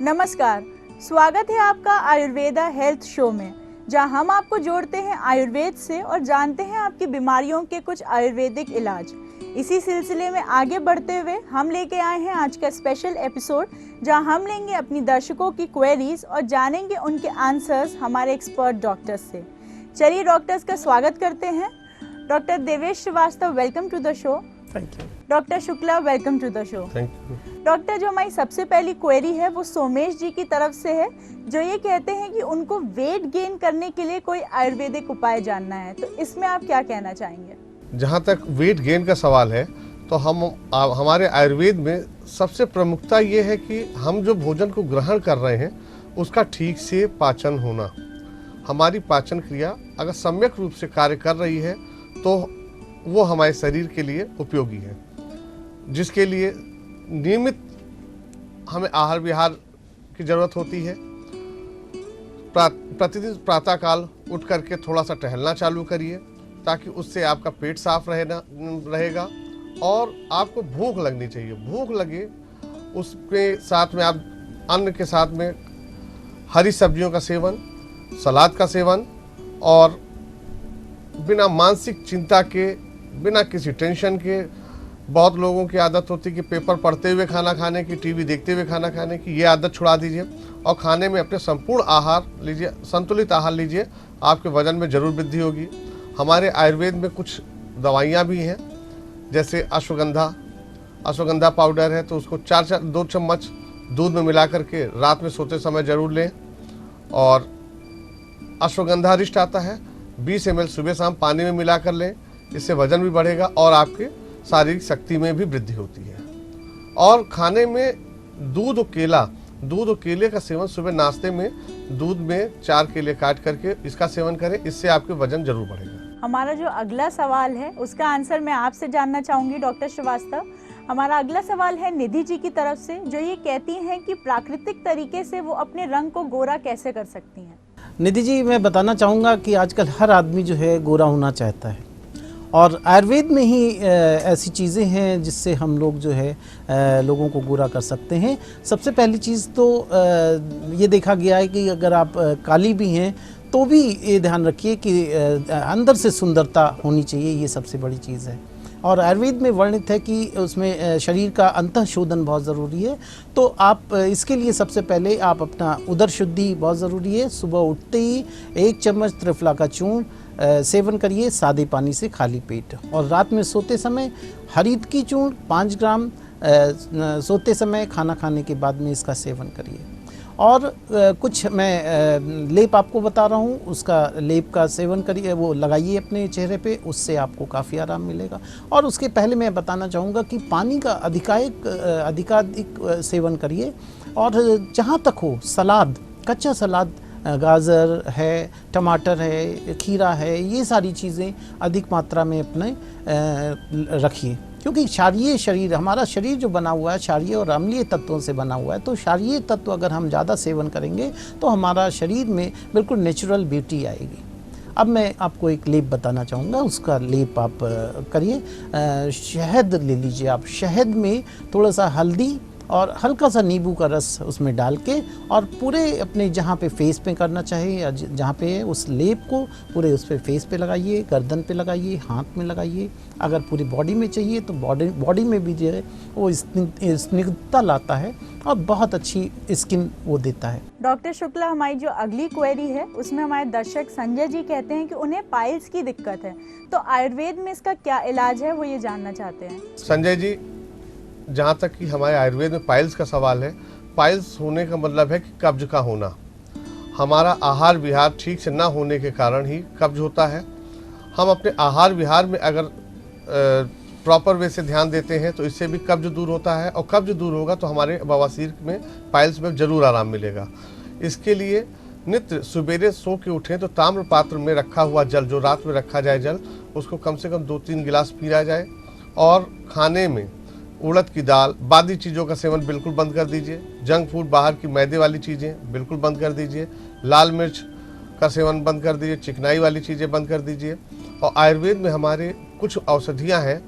नमस्कार, स्वागत है आपका आयुर्वेदा हेल्थ शो में, जहां हम आपको जोड़ते हैं आयुर्वेद से और जानते हैं आपकी बीमारियों के कुछ आयुर्वेदिक इलाज। इसी सिलसिले में आगे बढ़ते हुए हम लेके आए हैं आज का स्पेशल एपिसोड, जहां हम लेंगे अपनी दर्शकों की क्वेरीज और जानेंगे उनके आंसर्स हमारे एक्सपर्ट डॉक्टर्स से। चलिए डॉक्टर्स का स्वागत करते हैं। Doctor Devesh Srivastava, welcome to the show. Thank you. Doctor Shukla, welcome to the show. Thank you. Doctor, जो हमारी सबसे पहली क्वेरी है वो सोमेश जी की तरफ से है, जो ये कहते हैं कि उनको वेट गेन करने के लिए कोई आयुर्वेदिक उपाय जानना है, तो इसमें आप क्या कहना चाहेंगे? जहाँ तक वेट गेन का सवाल है तो हमारे आयुर्वेद में सबसे प्रमुखता ये है कि हम जो भोजन को ग्रहण कर रहे हैं उसका ठीक से पाचन होना। हमारी पाचन क्रिया अगर सम्यक रूप से कार्य कर रही है तो वो हमारे शरीर के लिए उपयोगी है, जिसके लिए नियमित हमें आहार विहार की जरूरत होती है। प्रतिदिन प्रातःकाल उठ करके थोड़ा सा टहलना चालू करिए, ताकि उससे आपका पेट साफ रहेगा और आपको भूख लगनी चाहिए। भूख लगे उसके साथ में आप अन्न के साथ में हरी सब्जियों का सेवन, सलाद का सेवन और बिना मानसिक चिंता के, बिना किसी टेंशन के, बहुत लोगों की आदत होती है कि पेपर पढ़ते हुए खाना खाने की, टीवी देखते हुए खाना खाने की, ये आदत छुड़ा दीजिए और खाने में अपने संपूर्ण आहार लीजिए, संतुलित आहार लीजिए। आपके वजन में जरूर वृद्धि होगी। हमारे आयुर्वेद में कुछ दवाइयाँ भी हैं, जैसे अश्वगंधा पाउडर है, तो उसको 2 चम्मच दूध में मिला करके रात में सोते समय जरूर लें। और अश्वगंधा रिष्ट आता है, 20 ml सुबह शाम पानी में मिला कर लें। इससे वजन भी बढ़ेगा और आपके शारीरिक शक्ति में भी वृद्धि होती है। और खाने में दूध और केले का सेवन, सुबह नाश्ते में दूध में 4 केले काट करके इसका सेवन करें, इससे आपके वजन जरूर बढ़ेगा। हमारा जो अगला सवाल है उसका आंसर मैं आपसे जानना चाहूंगी डॉक्टर श्रीवास्तव। हमारा अगला सवाल है निधि जी की तरफ से, जो ये कहती हैं कि प्राकृतिक तरीके से वो अपने रंग को गोरा कैसे कर सकती हैं। निधि जी, मैं बताना चाहूँगा कि आजकल हर आदमी जो है गोरा होना चाहता है, और आयुर्वेद में ही ऐसी चीज़ें हैं जिससे हम लोग जो है लोगों को गोरा कर सकते हैं। सबसे पहली चीज़ तो ये देखा गया है कि अगर आप काली भी हैं तो भी ये ध्यान रखिए कि अंदर से सुंदरता होनी चाहिए, ये सबसे बड़ी चीज़ है। और आयुर्वेद में वर्णित है कि उसमें शरीर का अंतः शोधन बहुत ज़रूरी है। तो आप इसके लिए सबसे पहले आप अपना उदर शुद्धि बहुत ज़रूरी है। सुबह उठते ही 1 चम्मच त्रिफला का चूर्ण सेवन करिए, सादे पानी से खाली पेट। और रात में सोते समय हरीत की चूर्ण 5 ग्राम सोते समय खाना खाने के बाद में इसका सेवन करिए। और कुछ मैं लेप आपको बता रहा हूँ, उसका लेप का सेवन करिए, वो लगाइए अपने चेहरे पे, उससे आपको काफ़ी आराम मिलेगा। और उसके पहले मैं बताना चाहूँगा कि पानी का अधिकाधिक सेवन करिए। और जहाँ तक हो सलाद, कच्चा सलाद, गाजर है, टमाटर है, खीरा है, ये सारी चीज़ें अधिक मात्रा में अपने रखिए, क्योंकि क्षारीय शरीर, हमारा शरीर जो बना हुआ है क्षारीय और अम्लीय तत्वों से बना हुआ है। तो क्षारीय तत्व अगर हम ज़्यादा सेवन करेंगे तो हमारा शरीर में बिल्कुल नेचुरल ब्यूटी आएगी। अब मैं आपको एक लेप बताना चाहूँगा, उसका लेप आप करिए। शहद ले लीजिए आप, शहद में थोड़ा सा हल्दी और हल्का सा नींबू का रस उसमें डाल के, और पूरे अपने जहाँ पे फेस पे करना चाहिए या जहाँ पे है उस लेप को पूरे उस पे फेस पे लगाइए, गर्दन पे लगाइए, हाथ में लगाइए। अगर पूरी बॉडी में चाहिए तो बॉडी में भी जो है वो स्निग्धता लाता है और बहुत अच्छी स्किन वो देता है। डॉक्टर शुक्ला, हमारी जो अगली क्वेरी है उसमें हमारे दर्शक संजय जी कहते हैं कि उन्हें पाइल्स की दिक्कत है, तो आयुर्वेद में इसका क्या इलाज है, वो ये जानना चाहते हैं। संजय जी, जहाँ तक कि हमारे आयुर्वेद में पाइल्स का सवाल है, पाइल्स होने का मतलब है कि कब्ज का होना। हमारा आहार विहार ठीक से ना होने के कारण ही कब्ज होता है। हम अपने आहार विहार में अगर प्रॉपर वे से ध्यान देते हैं तो इससे भी कब्ज दूर होता है, और कब्ज दूर होगा तो हमारे बवासीर में, पाइल्स में जरूर आराम मिलेगा। इसके लिए नित्य सवेरे सो के उठें तो ताम्र पात्र में रखा हुआ जल, जो रात में रखा जाए जल, उसको कम से कम 2-3 गिलास पिया जाए। और खाने में उड़द की दाल, बादी चीज़ों का सेवन बिल्कुल बंद कर दीजिए। जंक फूड, बाहर की मैदे वाली चीज़ें बिल्कुल बंद कर दीजिए। लाल मिर्च का सेवन बंद कर दीजिए, चिकनाई वाली चीज़ें बंद कर दीजिए। और आयुर्वेद में हमारे कुछ औषधियाँ हैं,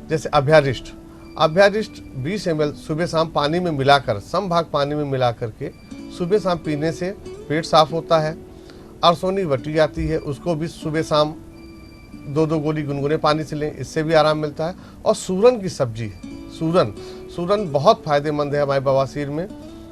जैसे अभ्यारिष्ट। अभ्यादिष्ट 20 ml सुबह शाम पानी में मिलाकर, समभाग पानी में मिला करके सुबह शाम पीने से पेट साफ होता है। अरसोनी वटी आती है, उसको भी सुबह शाम 2-2 गोली गुनगुने पानी से लें, इससे भी आराम मिलता है। और सूरन की सब्जी, सूरन बहुत फायदेमंद है हमारे बवासीर में,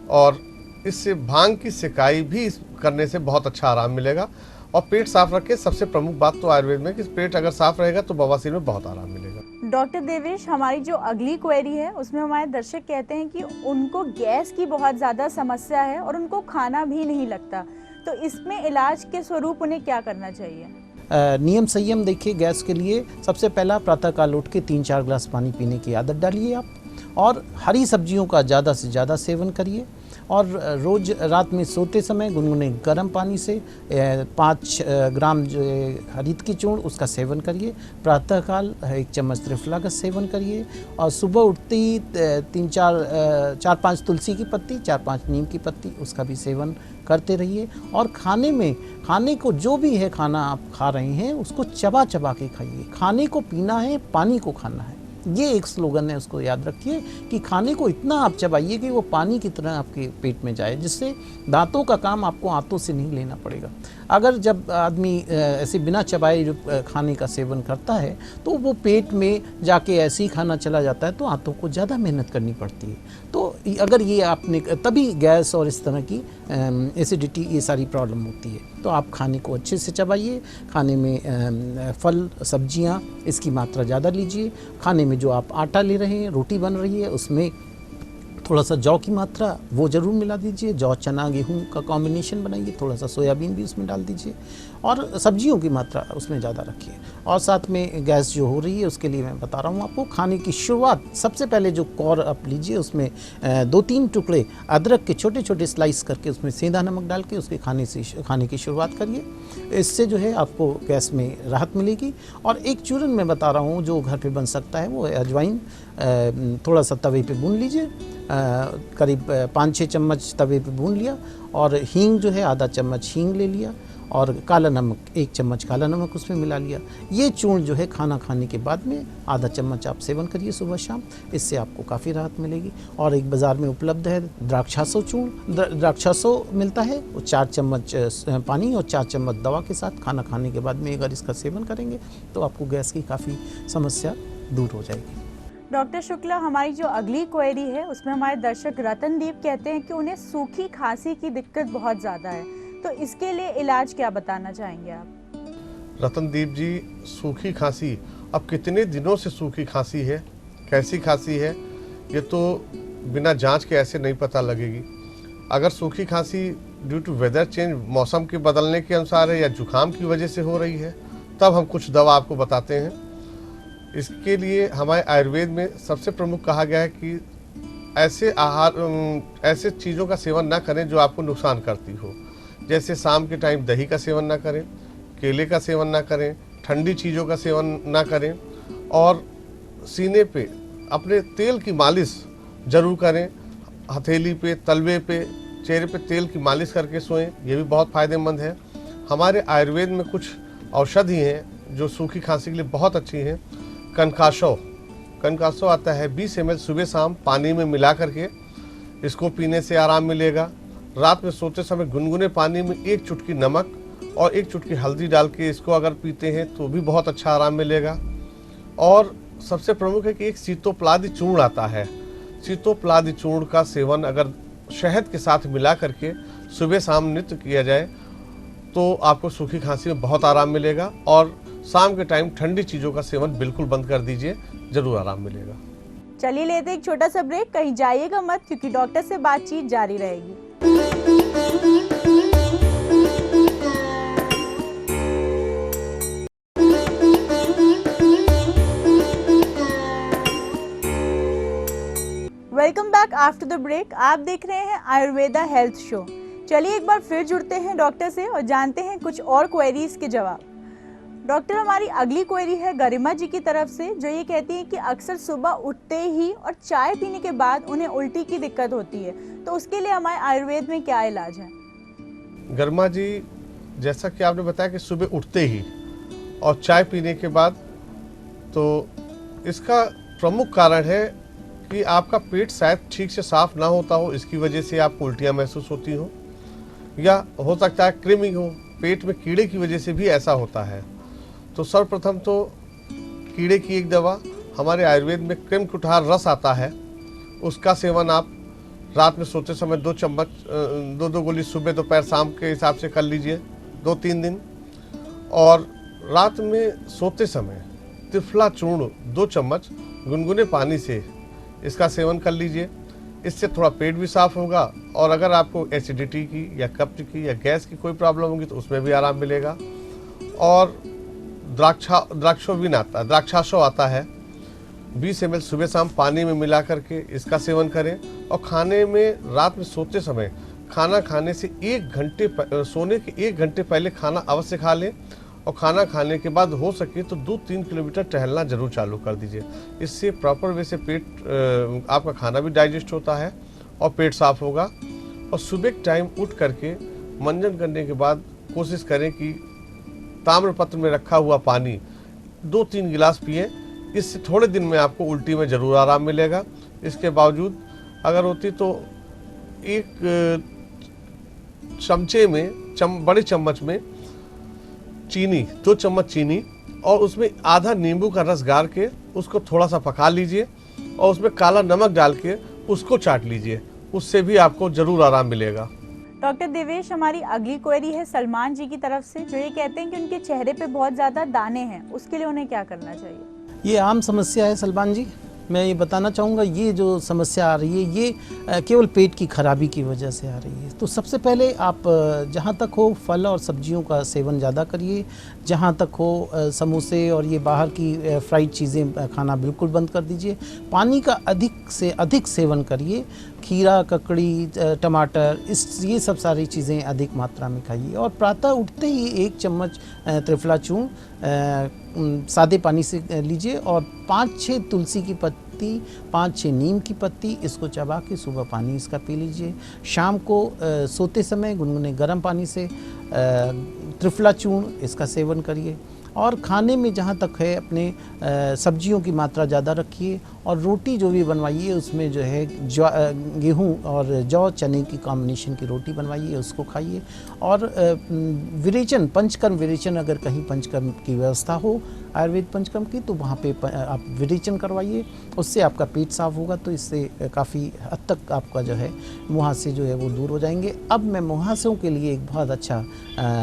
और इससे भांग की सिकाई भी करने से बहुत अच्छा आराम मिलेगा। और पेट साफ रखे, सबसे प्रमुख बात तो आयुर्वेद में कि पेट अगर साफ रहेगा तो बवासीर में बहुत आराम मिलेगा। डॉक्टर देवेश, हमारी जो अगली क्वेरी है उसमें हमारे दर्शक कहते हैं कि उनको गैस की बहुत ज़्यादा समस्या है और उनको खाना भी नहीं लगता, तो इसमें इलाज के स्वरूप उन्हें क्या करना चाहिए? नियम संयम देखिए, गैस के लिए सबसे पहला प्रातःकाल उठ के 3-4 ग्लास पानी पीने की आदत डालिए आप, और हरी सब्जियों का ज़्यादा से ज़्यादा सेवन करिए। और रोज़ रात में सोते समय गुनगुने गर्म पानी से 5 ग्राम जो हरित की चूर्ण उसका सेवन करिए। प्रातःकाल 1 चम्मच त्रिफला का सेवन करिए, और सुबह उठते ही 4-5 तुलसी की पत्ती, 4-5 नीम की पत्ती, उसका भी सेवन करते रहिए। और खाने को जो भी है खाना आप खा रहे हैं उसको चबा चबा के खाइए। खाने को पीना है, पानी को खाना है, ये एक स्लोगन है, उसको याद रखिए कि खाने को इतना आप चबाइए कि वो पानी की तरह आपके पेट में जाए, जिससे दांतों का काम आपको आंतों से नहीं लेना पड़ेगा। अगर जब आदमी ऐसे बिना चबाए खाने का सेवन करता है तो वो पेट में जाके ऐसे ही खाना चला जाता है, तो आंतों को ज़्यादा मेहनत करनी पड़ती है। तो अगर ये आपने तभी गैस और इस तरह की एसिडिटी, ये सारी प्रॉब्लम होती है। तो आप खाने को अच्छे से चबाइए, खाने में फल सब्जियां इसकी मात्रा ज़्यादा लीजिए। खाने में जो आप आटा ले रहे हैं, रोटी बन रही है, उसमें थोड़ा सा जौ की मात्रा वो ज़रूर मिला दीजिए। जौ चना गेहूं का कॉम्बिनेशन बनाइए, थोड़ा सा सोयाबीन भी उसमें डाल दीजिए, और सब्जियों की मात्रा उसमें ज़्यादा रखिए। और साथ में गैस जो हो रही है उसके लिए मैं बता रहा हूँ आपको, खाने की शुरुआत सबसे पहले जो कौर आप लीजिए, उसमें 2-3 टुकड़े अदरक के छोटे छोटे स्लाइस करके उसमें सेंधा नमक डाल के उसके खाने की शुरुआत करिए। इससे जो है आपको गैस में राहत मिलेगी। और एक चूरन मैं बता रहा हूँ जो घर पे बन सकता है, वो है अजवाइन। थोड़ा सा तवे पे भून लीजिए, करीब 5-6 चम्मच तवे पे भून लिया, और हींग जो है आधा चम्मच हींग ले लिया, और काला नमक 1 चम्मच काला नमक उसमें मिला लिया। ये चूर्ण जो है खाना खाने के बाद में आधा चम्मच आप सेवन करिए सुबह शाम, इससे आपको काफ़ी राहत मिलेगी। और एक बाज़ार में उपलब्ध है द्राक्षासो चूर्ण, द्राक्षासो मिलता है, वो 4 चम्मच पानी और 4 चम्मच दवा के साथ खाना खाने के बाद में अगर इसका सेवन करेंगे तो आपको गैस की काफ़ी समस्या दूर हो जाएगी। डॉक्टर शुक्ला, हमारी जो अगली क्वेरी है उसमें हमारे दर्शक रतनदीप कहते हैं कि उन्हें सूखी खांसी की दिक्कत बहुत ज़्यादा है, तो इसके लिए इलाज क्या बताना चाहेंगे आप? रतनदीप जी, सूखी खांसी, अब कितने दिनों से सूखी खांसी है, कैसी खांसी है, ये तो बिना जांच के ऐसे नहीं पता लगेगी। अगर सूखी खांसी ड्यू टू वेदर चेंज, मौसम के बदलने के अनुसार है, या जुकाम की वजह से हो रही है, तब हम कुछ दवा आपको बताते हैं। इसके लिए हमारे आयुर्वेद में सबसे प्रमुख कहा गया है कि ऐसे चीज़ों का सेवन ना करें जो आपको नुकसान करती हो। जैसे शाम के टाइम दही का सेवन ना करें, केले का सेवन ना करें, ठंडी चीज़ों का सेवन ना करें, और सीने पे अपने तेल की मालिश ज़रूर करें। हथेली पे, तलवे पे, चेहरे पे तेल की मालिश करके सोएं, ये भी बहुत फ़ायदेमंद है। हमारे आयुर्वेद में कुछ औषधि हैं जो सूखी खांसी के लिए बहुत अच्छी हैं। कनकासो आता है 20 ml सुबह शाम पानी में मिला करके, इसको पीने से आराम मिलेगा। रात में सोते समय गुनगुने पानी में 1 चुटकी नमक और 1 चुटकी हल्दी डाल के इसको अगर पीते हैं तो भी बहुत अच्छा आराम मिलेगा। और सबसे प्रमुख है कि एक शीतोप्लादी चूर्ण आता है, शीतोप्लादी चूर्ण का सेवन अगर शहद के साथ मिला करके सुबह शाम नित्य किया जाए तो आपको सूखी खांसी में बहुत आराम मिलेगा। और शाम के टाइम ठंडी चीज़ों का सेवन बिल्कुल बंद कर दीजिए, ज़रूर आराम मिलेगा। चलिए लेते एक छोटा सा ब्रेक, कहीं जाइएगा मत क्योंकि डॉक्टर से बातचीत जारी रहेगी। Welcome back after the break. आप देख रहे हैं आयुर्वेदा हेल्थ शो। चलिए एक बार फिर जुड़ते हैं डॉक्टर से और जानते हैं कुछ और क्वेरीज के जवाब। डॉक्टर, हमारी अगली क्वेरी है गरिमा जी की तरफ से, जो ये कहती है कि अक्सर सुबह उठते ही और चाय पीने के बाद उन्हें उल्टी की दिक्कत होती है, तो उसके लिए हमारे आयुर्वेद में क्या इलाज है? गरिमा जी, जैसा कि आपने बताया कि सुबह उठते ही और चाय पीने के बाद, तो इसका प्रमुख कारण है कि आपका पेट शायद ठीक से साफ ना होता हो, इसकी वजह से आपको उल्टियाँ महसूस होती हो, या हो सकता है कृमि हो, पेट में कीड़े की वजह से भी ऐसा होता है। तो सर्वप्रथम तो कीड़े की एक दवा हमारे आयुर्वेद में कृम कुठार रस आता है, उसका सेवन आप रात में सोते समय 2 चम्मच 2 गोली सुबह दोपहर शाम के हिसाब से कर लीजिए 2-3 दिन। और रात में सोते समय त्रिफला चूर्ण 2 चम्मच गुनगुने पानी से इसका सेवन कर लीजिए। इससे थोड़ा पेट भी साफ होगा, और अगर आपको एसिडिटी की या कब्ज की या गैस की कोई प्रॉब्लम होगी तो उसमें भी आराम मिलेगा। और द्राक्षाशो आता है, 20 ml सुबह शाम पानी में मिला करके इसका सेवन करें। और खाने में रात में सोते समय खाना खाने से 1 घंटे सोने के 1 घंटे पहले खाना अवश्य खा लें, और खाना खाने के बाद हो सके तो 2-3 किलोमीटर टहलना जरूर चालू कर दीजिए। इससे प्रॉपर वे से पेट आपका खाना भी डाइजेस्ट होता है और पेट साफ होगा। और सुबह के टाइम उठ करके मंजन करने के बाद कोशिश करें कि ताम्रपत्र में रखा हुआ पानी 2-3 गिलास पिए। इससे थोड़े दिन में आपको उल्टी में ज़रूर आराम मिलेगा। इसके बावजूद अगर होती तो एक चमचे में बड़े चम्मच में चीनी 2 चम्मच चीनी, और उसमें आधा नींबू का रस गार के उसको थोड़ा सा पका लीजिए, और उसमें काला नमक डाल के उसको चाट लीजिए। उससे भी आपको ज़रूर आराम मिलेगा। डॉक्टर देवेश, हमारी अगली क्वेरी है सलमान जी की तरफ से, जो ये कहते हैं कि उनके चेहरे पे बहुत ज़्यादा दाने हैं, उसके लिए उन्हें क्या करना चाहिए? ये आम समस्या है सलमान जी। मैं ये बताना चाहूँगा, ये जो समस्या आ रही है ये केवल पेट की खराबी की वजह से आ रही है। तो सबसे पहले आप जहाँ तक हो फल और सब्जियों का सेवन ज़्यादा करिए। जहाँ तक हो समोसे और ये बाहर की फ्राइड चीज़ें खाना बिल्कुल बंद कर दीजिए। पानी का अधिक से अधिक सेवन करिए। खीरा, ककड़ी, टमाटर, ये सब सारी चीज़ें अधिक मात्रा में खाइए। और प्रातः उठते ही 1 चम्मच त्रिफला चूर्ण सादे पानी से लीजिए, और 5-6 तुलसी की पत्ती, 5-6 नीम की पत्ती, इसको चबा के सुबह पानी इसका पी लीजिए। शाम को सोते समय गुनगुने गर्म पानी से त्रिफला चूर्ण इसका सेवन करिए। और खाने में जहाँ तक है अपने सब्जियों की मात्रा ज़्यादा रखिए, और रोटी जो भी बनवाइए उसमें जो है गेहूँ और जौ चने की कॉम्बिनेशन की रोटी बनवाइए, उसको खाइए। और विरेचन, पंचकर्म विरेचन, अगर कहीं पंचकर्म की व्यवस्था हो आयुर्वेद पंचकर्म की, तो वहाँ पे आप विरेचन करवाइए, उससे आपका पेट साफ होगा। तो इससे काफ़ी हद तक आपका जो है मुहासे जो है वो दूर हो जाएंगे। अब मैं मुहासों के लिए एक बहुत अच्छा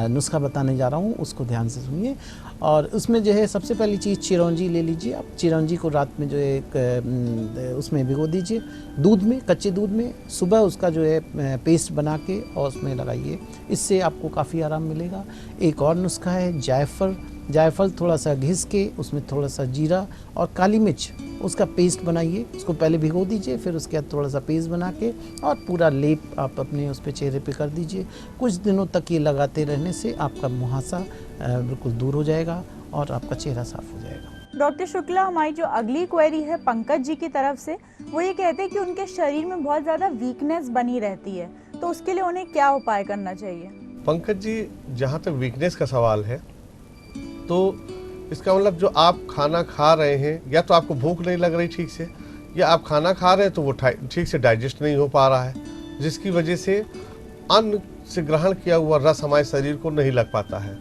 नुस्खा बताने जा रहा हूँ, उसको ध्यान से सुनिए। और उसमें जो है सबसे पहली चीज़ चिरौंजी ले लीजिए आप। चिरौंजी को रात में जो है उसमें भिगो दीजिए दूध में, कच्चे दूध में। सुबह उसका जो है पेस्ट बना के और उसमें लगाइए, इससे आपको काफ़ी आराम मिलेगा। एक और नुस्खा है जायफल थोड़ा सा घिस के उसमें थोड़ा सा जीरा और काली मिर्च, उसका पेस्ट बनाइए। उसको पहले भिगो दीजिए, फिर उसके बाद थोड़ा सा पेस्ट बना के और पूरा लेप आप अपने उस पे चेहरे पे कर दीजिए। कुछ दिनों तक ये लगाते रहने से आपका मुहासा बिल्कुल दूर हो जाएगा और आपका चेहरा साफ हो जाएगा। डॉक्टर शुक्ला, हमारी जो अगली क्वेरी है पंकज जी की तरफ से, वो ये कहते हैं कि उनके शरीर में बहुत ज़्यादा वीकनेस बनी रहती है, तो उसके लिए उन्हें क्या उपाय करना चाहिए? पंकज जी, जहाँ तक वीकनेस का सवाल है, तो इसका मतलब जो आप खाना खा रहे हैं, या तो आपको भूख नहीं लग रही ठीक से, या आप खाना खा रहे हैं तो वो ठीक से डाइजेस्ट नहीं हो पा रहा है, जिसकी वजह से अन्न से ग्रहण किया हुआ रस हमारे शरीर को नहीं लग पाता है।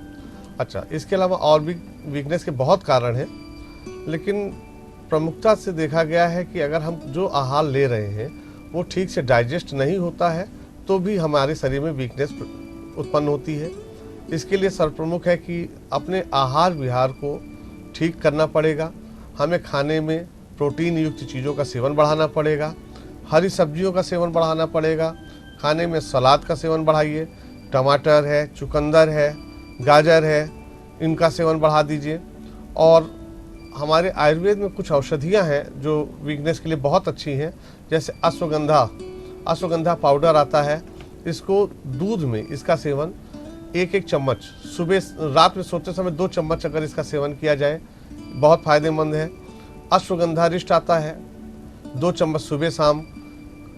अच्छा, इसके अलावा और भी वीकनेस के बहुत कारण हैं, लेकिन प्रमुखता से देखा गया है कि अगर हम जो आहार ले रहे हैं वो ठीक से डाइजेस्ट नहीं होता है तो भी हमारे शरीर में वीकनेस उत्पन्न होती है। इसके लिए सर्वप्रमुख है कि अपने आहार विहार को ठीक करना पड़ेगा। हमें खाने में प्रोटीन युक्त चीज़ों का सेवन बढ़ाना पड़ेगा, हरी सब्जियों का सेवन बढ़ाना पड़ेगा। खाने में सलाद का सेवन बढ़ाइए, टमाटर है, चुकंदर है, गाजर है, इनका सेवन बढ़ा दीजिए। और हमारे आयुर्वेद में कुछ औषधियाँ हैं जो वीकनेस के लिए बहुत अच्छी हैं, जैसे अश्वगंधा पाउडर आता है। इसको दूध में इसका सेवन 1-1 चम्मच सुबह, रात में सोते समय 2 चम्मच अगर इसका सेवन किया जाए बहुत फ़ायदेमंद है। अश्वगंधारिष्ट आता है, 2 चम्मच सुबह शाम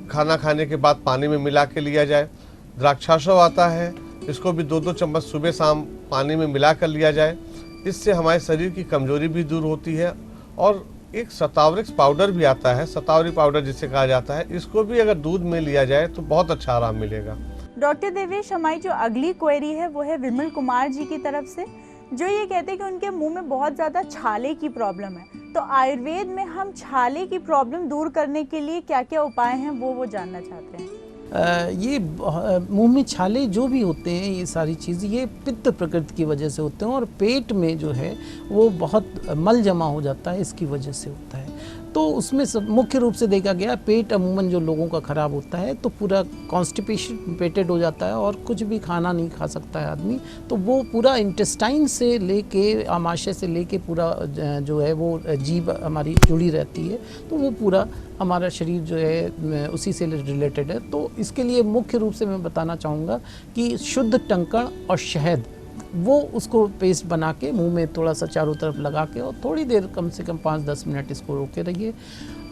खाना खाने के बाद पानी में मिला के लिया जाए। द्राक्षाशव आता है, इसको भी 2-2 चम्मच सुबह शाम पानी में मिला कर लिया जाए। इससे हमारे शरीर की कमजोरी भी दूर होती है और एक शतावरिक्स पाउडर भी आता है, शतावरी पाउडर जिसे कहा जाता है, इसको भी अगर दूध में लिया जाए तो बहुत अच्छा आराम मिलेगा। डॉक्टर देवेश, हमारी जो अगली क्वेरी है वो है विमल कुमार जी की तरफ से, जो ये कहते हैं कि उनके मुंह में बहुत ज़्यादा छाले की प्रॉब्लम है। तो आयुर्वेद में हम छाले की प्रॉब्लम दूर करने के लिए क्या क्या उपाय हैं वो जानना चाहते हैं। ये मुंह में छाले जो भी होते हैं, ये सारी चीज़ ये पित्त प्रकृति की वजह से होते हैं, और पेट में जो है वो बहुत मल जमा हो जाता है, इसकी वजह से होता है। तो उसमें मुख्य रूप से देखा गया, पेट अमूमन जो लोगों का ख़राब होता है तो पूरा कॉन्स्टिपेटेड हो जाता है और कुछ भी खाना नहीं खा सकता है आदमी। तो वो पूरा इंटेस्टाइन से लेके, आमाशय से लेके पूरा जो है वो जीभ हमारी जुड़ी रहती है, तो वो पूरा हमारा शरीर जो है उसी से रिलेटेड है। तो इसके लिए मुख्य रूप से मैं बताना चाहूँगा कि शुद्ध टंकण और शहद, वो उसको पेस्ट बना के मुंह में थोड़ा सा चारों तरफ लगा के और थोड़ी देर कम से कम 5-10 मिनट इसको रोके रहिए।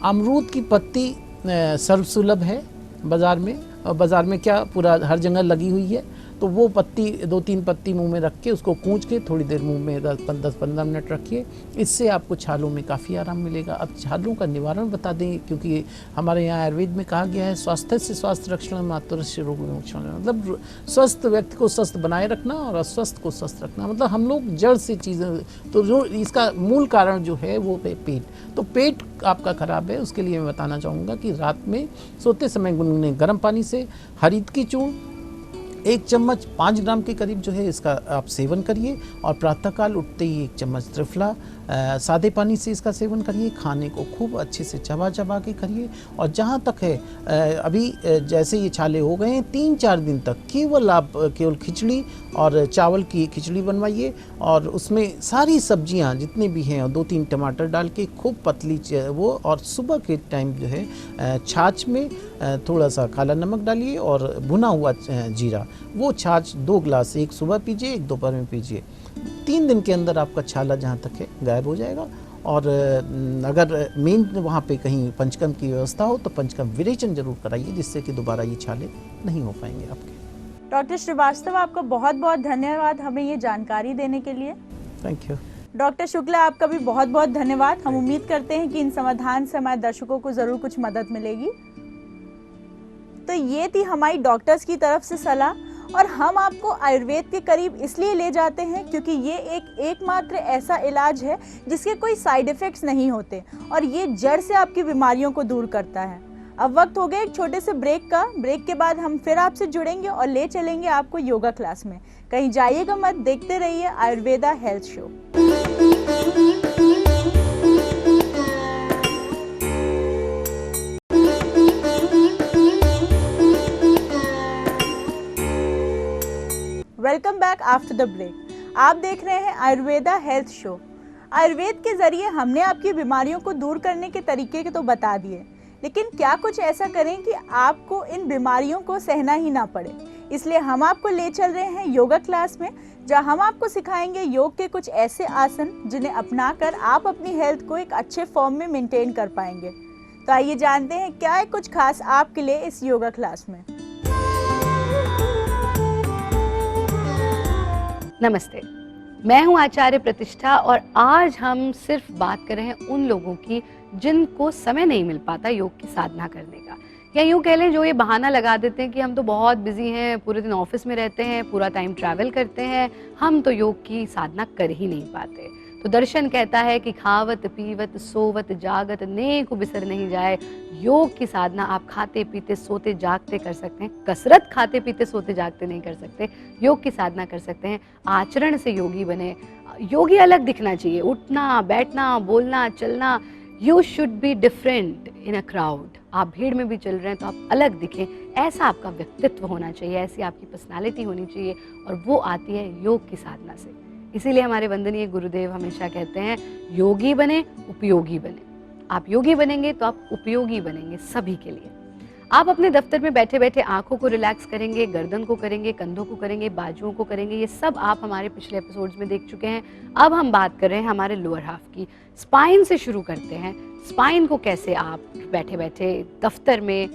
अमरूद की पत्ती सर्वसुलभ है बाज़ार में, और बाज़ार में क्या पूरा हर जगह लगी हुई है। तो वो पत्ती 2-3 पत्ती मुंह में रख के उसको कूच के थोड़ी देर मुंह में 10-15 मिनट रखिए, इससे आपको छालों में काफ़ी आराम मिलेगा। अब छालों का निवारण बता दें, क्योंकि हमारे यहाँ आयुर्वेद में कहा गया है स्वास्थ्य से स्वास्थ्य रक्षण मातुरस्य रोग विमोचन, मतलब स्वस्थ व्यक्ति को स्वस्थ बनाए रखना और अस्वस्थ को स्वस्थ रखना। मतलब हम लोग जड़ से चीज़ें, तो जो इसका मूल कारण जो है वो पेट, तो पेट आपका ख़राब है, उसके लिए मैं बताना चाहूँगा कि रात में सोते समय गुनगुने गर्म पानी से हरीद की चूर्ण 1 चम्मच 5 ग्राम के करीब जो है इसका आप सेवन करिए, और प्रातःकाल उठते ही 1 चम्मच त्रिफला सादे पानी से इसका सेवन करिए। खाने को खूब अच्छे से चबा चबा के करिए, और जहाँ तक है अभी जैसे ये छाले हो गए हैं 3-4 दिन तक केवल खिचड़ी और चावल की खिचड़ी बनवाइए, और उसमें सारी सब्जियां जितनी भी हैं और 2-3 टमाटर डाल के खूब पतली वो, और सुबह के टाइम जो है छाछ में थोड़ा सा काला नमक डालिए और भुना हुआ जीरा, वो छाछ 2 गिलास, एक सुबह पीजिए, एक दोपहर में पीजिए। 3 दिन के अंदर आपका छाला जहाँ तक है गायब हो जाएगा। और अगर मेन वहाँ पे कहीं पंचकर्म की व्यवस्था हो तो पंचकर्म विरेचन जरूर कराइए, जिससे कि दोबारा ये छाले नहीं हो पाएंगे आपके। डॉक्टर श्रीवास्तव, आपका बहुत बहुत धन्यवाद हमें ये जानकारी देने के लिए। Thank you. डॉक्टर शुक्ला, आपका भी बहुत बहुत धन्यवाद। हम उम्मीद करते हैं कि इन समाधान से हमारे दर्शकों को ज़रूर कुछ मदद मिलेगी। तो ये थी हमारी डॉक्टर्स की तरफ से सलाह, और हम आपको आयुर्वेद के करीब इसलिए ले जाते हैं क्योंकि ये एकमात्र ऐसा इलाज है जिसके कोई साइड इफ़ेक्ट्स नहीं होते, और ये जड़ से आपकी बीमारियों को दूर करता है। अब वक्त हो गया एक छोटे से ब्रेक का। ब्रेक के बाद हम फिर आपसे जुड़ेंगे और ले चलेंगे आपको योगा क्लास में। कहीं जाइएगा मत, देखते रहिए ayurveda health show. Welcome back after the break. आप देख रहे हैं आयुर्वेदा हेल्थ शो। आयुर्वेद के जरिए हमने आपकी बीमारियों को दूर करने के तरीके तो बता दिए, लेकिन क्या कुछ ऐसा करें कि आपको इन बीमारियों को सहना ही ना पड़े। इसलिए हम आपको ले चल रहे हैं योगा क्लास में, जहां हम आपको सिखाएंगे योग के कुछ ऐसे आसन जिन्हें अपनाकर आप अपनी हेल्थ को एक अच्छे फॉर्म में मेंटेन कर पाएंगे। तो आइए जानते हैं क्या है कुछ खास आपके लिए इस योगा क्लास में। नमस्ते, मैं हूं आचार्य प्रतिष्ठा, और आज हम सिर्फ बात कर रहे हैं उन लोगों की जिनको समय नहीं मिल पाता योग की साधना करने का, या यूँ कह लें जो ये बहाना लगा देते हैं कि हम तो बहुत बिजी हैं, पूरे दिन ऑफिस में रहते हैं, पूरा टाइम ट्रैवल करते हैं, हम तो योग की साधना कर ही नहीं पाते। तो दर्शन कहता है कि खावत पीवत सोवत जागत नेक बिसर नहीं जाए। योग की साधना आप खाते पीते सोते जागते कर सकते हैं। कसरत खाते पीते सोते जागते नहीं कर सकते, योग की साधना कर सकते हैं। आचरण से योगी बने। योगी अलग दिखना चाहिए, उठना बैठना बोलना चलना, you should be different in a crowd. आप भीड़ में भी चल रहे हैं तो आप अलग दिखें, ऐसा आपका व्यक्तित्व होना चाहिए, ऐसी आपकी पर्सनालिटी होनी चाहिए, और वो आती है योग की साधना से। इसीलिए हमारे वंदनीय गुरुदेव हमेशा कहते हैं योगी बने उपयोगी बने। आप योगी बनेंगे तो आप उपयोगी बनेंगे सभी के लिए। आप अपने दफ्तर में बैठे बैठे आंखों को रिलैक्स करेंगे, गर्दन को करेंगे, कंधों को करेंगे, बाजुओं को करेंगे, ये सब आप हमारे पिछले एपिसोड्स में देख चुके हैं। अब हम बात कर रहे हैं हमारे लोअर हाफ की। स्पाइन से शुरू करते हैं। स्पाइन को कैसे आप बैठे बैठे दफ्तर में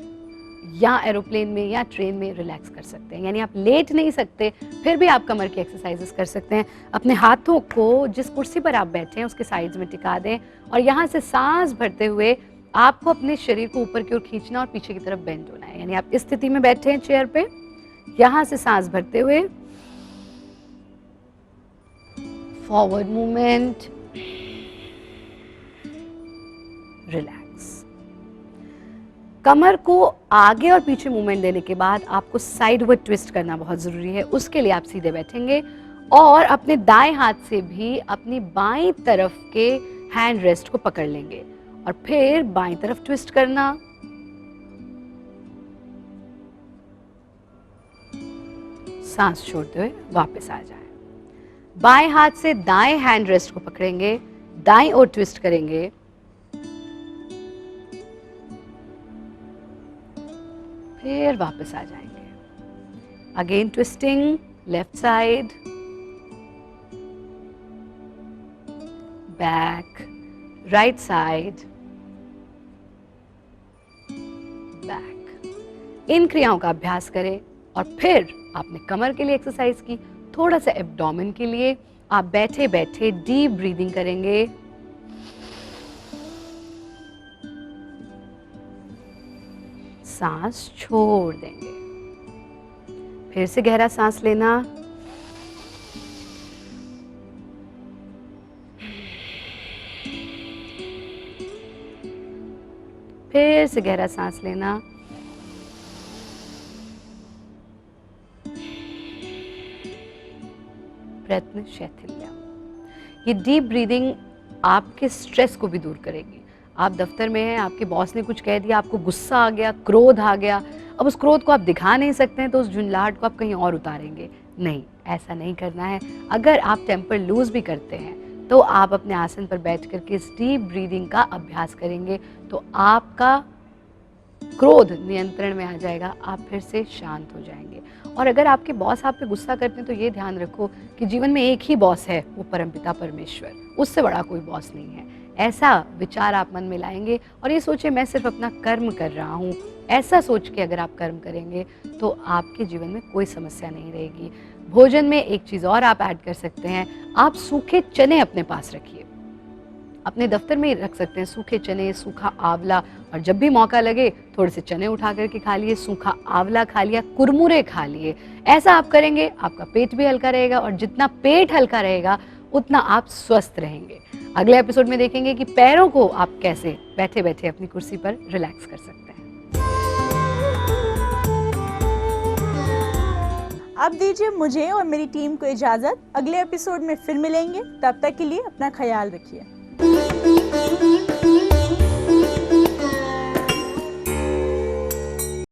या एरोप्लेन में या ट्रेन में रिलैक्स कर सकते हैं। यानी आप लेट नहीं सकते, फिर भी आप कमर की एक्सरसाइजेस कर सकते हैं। अपने हाथों को जिस कुर्सी पर आप बैठे हैं उसके साइड्स में टिका दें और यहाँ से सांस भरते हुए आपको अपने शरीर को ऊपर की ओर खींचना और पीछे की तरफ बेंड होना है। यानी आप इस स्थिति में बैठे हैं चेयर पे, यहाँ से सांस भरते हुए फॉरवर्ड मूवमेंट, रिलैक्स। कमर को आगे और पीछे मूवमेंट देने के बाद आपको साइडवर्ड ट्विस्ट करना बहुत ज़रूरी है। उसके लिए आप सीधे बैठेंगे और अपने दाएं हाथ से भी अपनी बाईं तरफ के हैंड रेस्ट को पकड़ लेंगे और फिर बाईं तरफ ट्विस्ट करना, सांस छोड़ते हुए वापस आ जाएं। बाएं हाथ से दाएं हैंड रेस्ट को पकड़ेंगे, दाईं ओर ट्विस्ट करेंगे, फिर वापस आ जाएंगे। Again twisting, left side, back, right side, back. इन क्रियाओं का अभ्यास करें और फिर आपने कमर के लिए एक्सरसाइज की, थोड़ा सा एब्डोमेन के लिए आप बैठे बैठे डीप ब्रीदिंग करेंगे। सांस छोड़ देंगे, फिर से गहरा सांस लेना, फिर से गहरा सांस लेना, प्रयत्न शैथिल्यम। ये डीप ब्रीदिंग आपके स्ट्रेस को भी दूर करेगी। आप दफ्तर में हैं, आपके बॉस ने कुछ कह दिया, आपको गुस्सा आ गया, क्रोध आ गया, अब उस क्रोध को आप दिखा नहीं सकते हैं तो उस झुंझलाहट को आप कहीं और उतारेंगे। नहीं, ऐसा नहीं करना है। अगर आप टेम्पर लूज भी करते हैं तो आप अपने आसन पर बैठ करके इस डीप ब्रीदिंग का अभ्यास करेंगे तो आपका क्रोध नियंत्रण में आ जाएगा, आप फिर से शांत हो जाएंगे। और अगर आपके बॉस आप पे गुस्सा करते हैं तो ये ध्यान रखो कि जीवन में एक ही बॉस है, वो परमपिता परमेश्वर, उससे बड़ा कोई बॉस नहीं है। ऐसा विचार आप मन में लाएंगे और ये सोचे मैं सिर्फ अपना कर्म कर रहा हूँ। ऐसा सोच के अगर आप कर्म करेंगे तो आपके जीवन में कोई समस्या नहीं रहेगी। भोजन में एक चीज़ और आप ऐड कर सकते हैं, आप सूखे चने अपने पास रखिए, अपने दफ्तर में ही रख सकते हैं सूखे चने, सूखा आंवला, और जब भी मौका लगे थोड़े से चने उठा करके खा लिए, सूखा आंवला खा लिया, कुरमुरे खा लिए। ऐसा आप करेंगे, आपका पेट भी हल्का रहेगा और जितना पेट हल्का रहेगा उतना आप स्वस्थ रहेंगे। अगले एपिसोड में देखेंगे कि पैरों को आप कैसे बैठे बैठे अपनी कुर्सी पर रिलैक्स कर सकते हैं। अब दीजिए मुझे और मेरी टीम को इजाज़त। अगले एपिसोड में फिर मिलेंगे, तब तक के लिए अपना ख्याल रखिए।